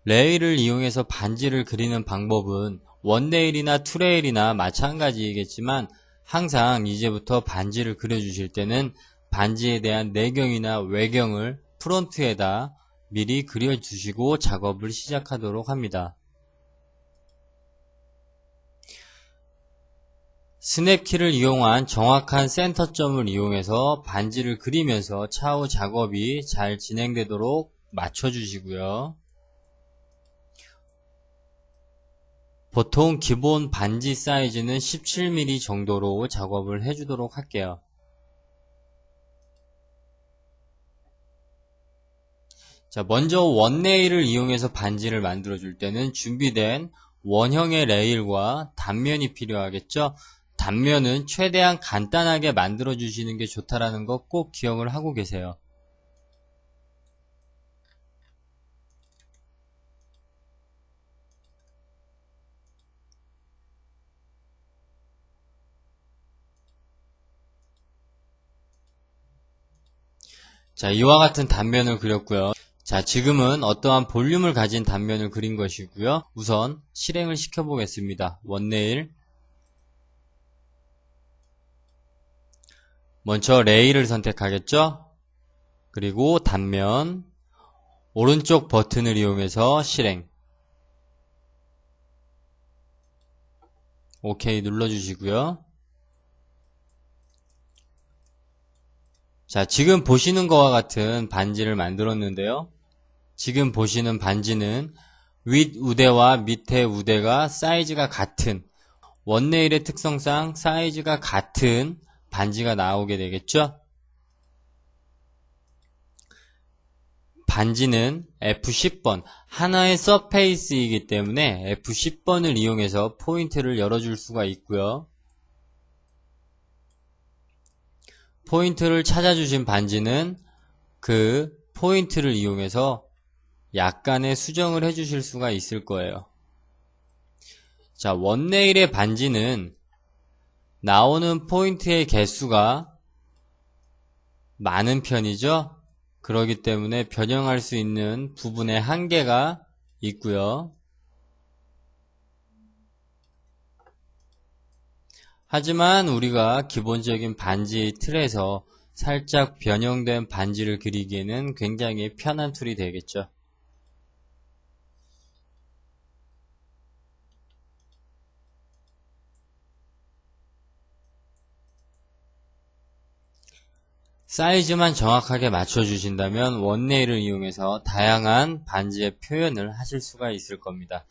레일을 이용해서 반지를 그리는 방법은 원레일이나 투레일이나 마찬가지이겠지만 항상 이제부터 반지를 그려주실 때는 반지에 대한 내경이나 외경을 프론트에다 미리 그려주시고 작업을 시작하도록 합니다. 스냅키를 이용한 정확한 센터점을 이용해서 반지를 그리면서 차후 작업이 잘 진행되도록 맞춰주시고요. 보통 기본 반지 사이즈는 17mm 정도로 작업을 해주도록 할게요. 자, 먼저 원레일을 이용해서 반지를 만들어 줄 때는 준비된 원형의 레일과 단면이 필요하겠죠. 단면은 최대한 간단하게 만들어 주시는 게 좋다라는 거 꼭 기억을 하고 계세요. 자, 이와 같은 단면을 그렸고요. 자, 지금은 어떠한 볼륨을 가진 단면을 그린 것이고요. 우선 실행을 시켜 보겠습니다. 원레일, 먼저 레일을 선택하겠죠. 그리고 단면, 오른쪽 버튼을 이용해서 실행, OK 눌러주시고요. 자, 지금 보시는 것과 같은 반지를 만들었는데요. 지금 보시는 반지는 윗 우대와 밑에 우대가 사이즈가 같은, 원레일의 특성상 사이즈가 같은 반지가 나오게 되겠죠. 반지는 F10번, 하나의 서페이스이기 때문에 F10번을 이용해서 포인트를 열어줄 수가 있고요. 포인트를 찾아주신 반지는 그 포인트를 이용해서 약간의 수정을 해주실 수가 있을 거예요. 자, 원레일의 반지는 나오는 포인트의 개수가 많은 편이죠. 그렇기 때문에 변형할 수 있는 부분의 한계가 있고요. 하지만 우리가 기본적인 반지 틀에서 살짝 변형된 반지를 그리기에는 굉장히 편한 툴이 되겠죠. 사이즈만 정확하게 맞춰주신다면 원레일을 이용해서 다양한 반지의 표현을 하실 수가 있을 겁니다.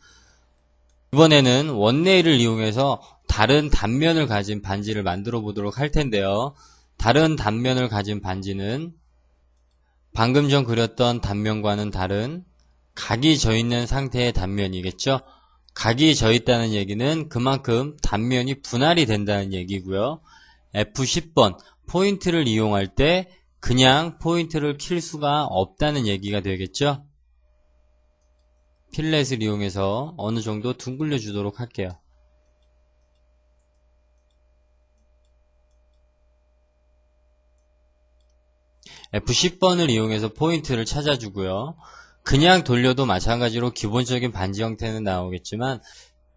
이번에는 원레일을 이용해서 다른 단면을 가진 반지를 만들어 보도록 할 텐데요. 다른 단면을 가진 반지는 방금 전 그렸던 단면과는 다른 각이 져 있는 상태의 단면이겠죠. 각이 져 있다는 얘기는 그만큼 단면이 분할이 된다는 얘기고요. F10번 포인트를 이용할 때 그냥 포인트를 킬 수가 없다는 얘기가 되겠죠. 필렛을 이용해서 어느 정도 둥글려 주도록 할게요. F10번을 이용해서 포인트를 찾아주고요. 그냥 돌려도 마찬가지로 기본적인 반지 형태는 나오겠지만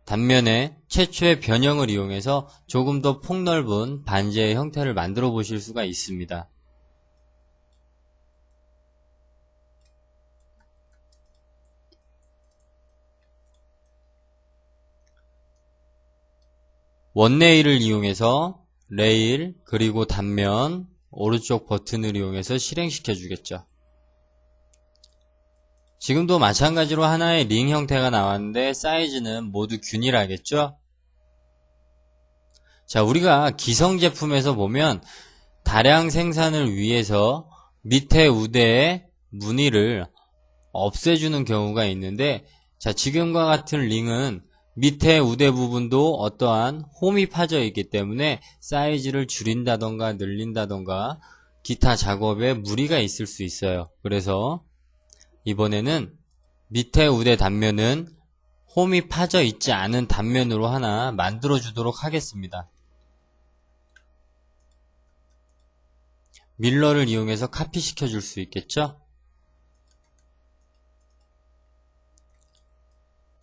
단면의 최초의 변형을 이용해서 조금 더 폭넓은 반지의 형태를 만들어 보실 수가 있습니다. 원레일을 이용해서 레일 그리고 단면 오른쪽 버튼을 이용해서 실행시켜 주겠죠. 지금도 마찬가지로 하나의 링 형태가 나왔는데 사이즈는 모두 균일하겠죠. 자, 우리가 기성 제품에서 보면 다량 생산을 위해서 밑에 우대의 무늬를 없애주는 경우가 있는데, 자, 지금과 같은 링은 밑에 우대 부분도 어떠한 홈이 파져 있기 때문에 사이즈를 줄인다던가 늘린다던가 기타 작업에 무리가 있을 수 있어요. 그래서 이번에는 밑에 우대 단면은 홈이 파져 있지 않은 단면으로 하나 만들어 주도록 하겠습니다. 밀러를 이용해서 카피 시켜 줄 수 있겠죠.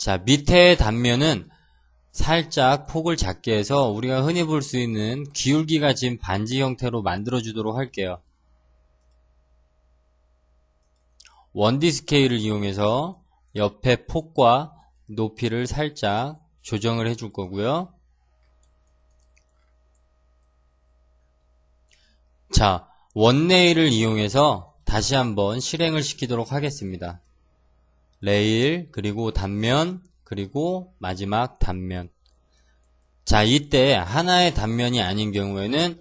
자, 밑에 단면은 살짝 폭을 작게 해서 우리가 흔히 볼 수 있는 기울기가 진 반지 형태로 만들어 주도록 할게요. 원디 스케일을 이용해서 옆에 폭과 높이를 살짝 조정을 해줄 거고요. 자, 원레일을 이용해서 다시 한번 실행을 시키도록 하겠습니다. 레일, 그리고 단면, 그리고 마지막 단면. 자, 이때 하나의 단면이 아닌 경우에는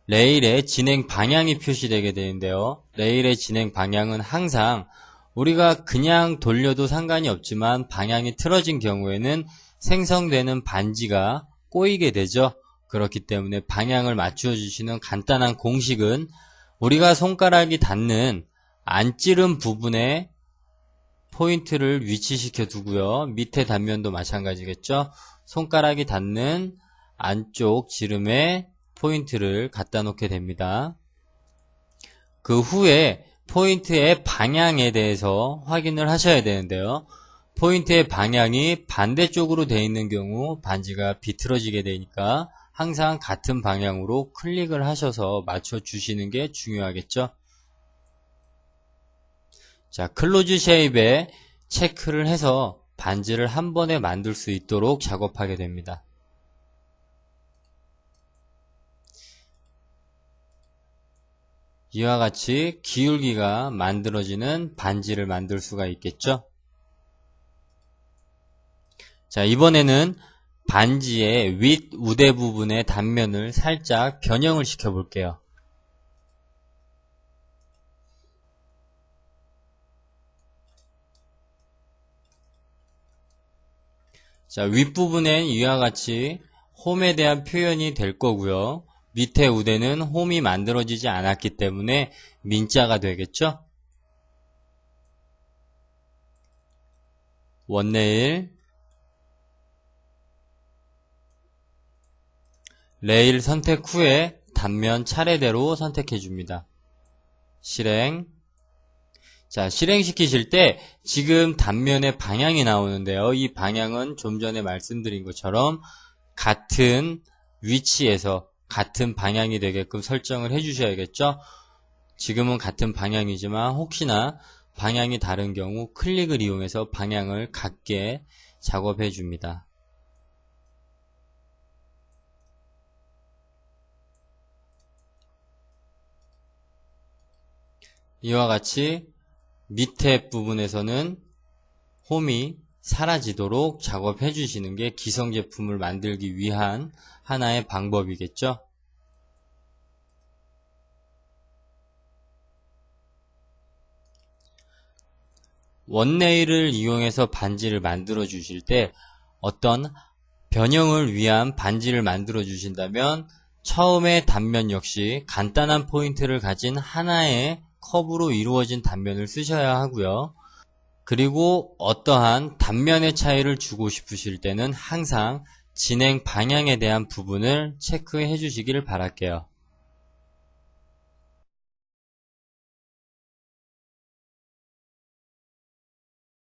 레일의 진행 방향이 표시되게 되는데요. 레일의 진행 방향은 항상 우리가 그냥 돌려도 상관이 없지만 방향이 틀어진 경우에는 생성되는 반지가 꼬이게 되죠. 그렇기 때문에 방향을 맞추어 주시는 간단한 공식은 우리가 손가락이 닿는 안 찌른 부분에 포인트를 위치시켜 두고요. 밑에 단면도 마찬가지겠죠. 손가락이 닿는 안쪽 지름에 포인트를 갖다 놓게 됩니다. 그 후에 포인트의 방향에 대해서 확인을 하셔야 되는데요. 포인트의 방향이 반대쪽으로 되어 있는 경우 반지가 비틀어지게 되니까 항상 같은 방향으로 클릭을 하셔서 맞춰 주시는 게 중요하겠죠. 자, 클로즈 쉐입에 체크를 해서 반지를 한 번에 만들 수 있도록 작업하게 됩니다. 이와 같이 기울기가 만들어지는 반지를 만들 수가 있겠죠. 자, 이번에는 반지의 윗 우대 부분의 단면을 살짝 변형을 시켜 볼게요. 자, 윗부분엔 이와 같이 홈에 대한 표현이 될 거고요. 밑에 우대는 홈이 만들어지지 않았기 때문에 민자가 되겠죠. 원레일, 레일 선택 후에 단면 차례대로 선택해 줍니다. 실행. 자, 실행시키실 때 지금 단면의 방향이 나오는데요. 이 방향은 좀 전에 말씀드린 것처럼 같은 위치에서 같은 방향이 되게끔 설정을 해 주셔야겠죠. 지금은 같은 방향이지만 혹시나 방향이 다른 경우 클릭을 이용해서 방향을 같게 작업해 줍니다. 이와 같이 밑에 부분에서는 홈이 사라지도록 작업해 주시는 게 기성 제품을 만들기 위한 하나의 방법이겠죠. 원레일을 이용해서 반지를 만들어 주실 때 어떤 변형을 위한 반지를 만들어 주신다면 처음에 단면 역시 간단한 포인트를 가진 하나의 컵으로 이루어진 단면을 쓰셔야 하고요. 그리고 어떠한 단면의 차이를 주고 싶으실 때는 항상 진행 방향에 대한 부분을 체크해 주시기를 바랄게요.